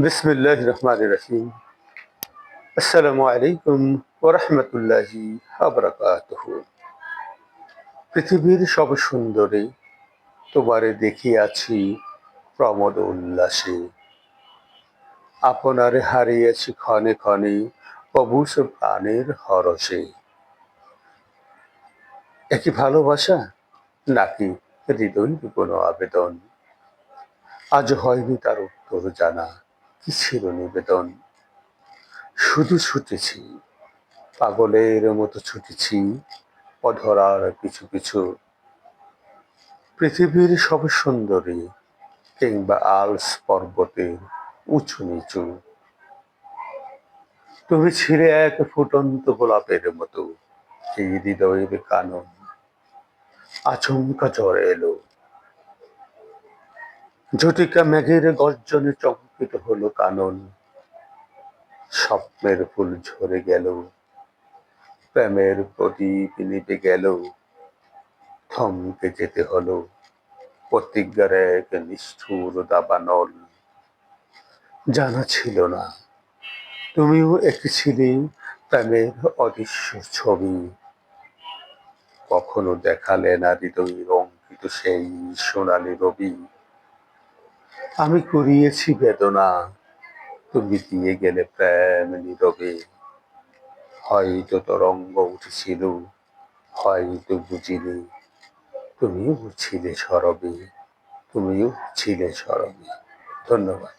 বিসমিল্লাহির রহমানির রহিম। আসসালামু আলাইকুম ওয়া রাহমাতুল্লাহি ওয়া বারাকাতুহু। পৃথিবীর সব সুন্দরী তোমারে দেখিয়াছি প্রমোদ উল্লাসে। আপনারে হারিয়েছি ক্ষণে ক্ষণে অবুঝ প্রাণের হরষে। এ কি ভালোবাসা নাকি হৃদয়ের কোনো আবেদন? আজ হয়নি তার উত্তর জানা, কি ছিল নিবেদন? শুধু ছুটেছি, পাগলের মতো ছুটেছি অধরার পিছু পিছু। পৃথিবীর সব সুন্দরী কিংবা আল্পস পর্বতের উঁচু নিচু, তুমি ছিলে এক ফুটন্ত গোলাপের মতো। এই হৃদয়ের কানন আচমকা ঝড় এলো, ঝটিকা মেঘের গর্জনে চমকিত হলো কানন। স্বপ্নের ফুল ঝরে গেল, প্রেমের প্রদীপ নিভে গেল। থমকে যেতে হলো প্রতিজ্ঞার এক নিষ্ঠুর দাবানল। জানা ছিল না তুমিও এঁকেছিলে প্রেমের অদৃশ্য ছবি। কখনো দেখালে না হৃদয়ের অঙ্কিত সেই সোনালি রবি। আমি কুড়িয়েছি বেদনা, তুমি দিয়ে গেলে প্রেম নীরবে। হয়তো তরঙ্গ উঠেছিল, হয়তো বুঝিনি। তুমিও ছিলে সরবে, তুমিও ছিলে সরবে। ধন্যবাদ।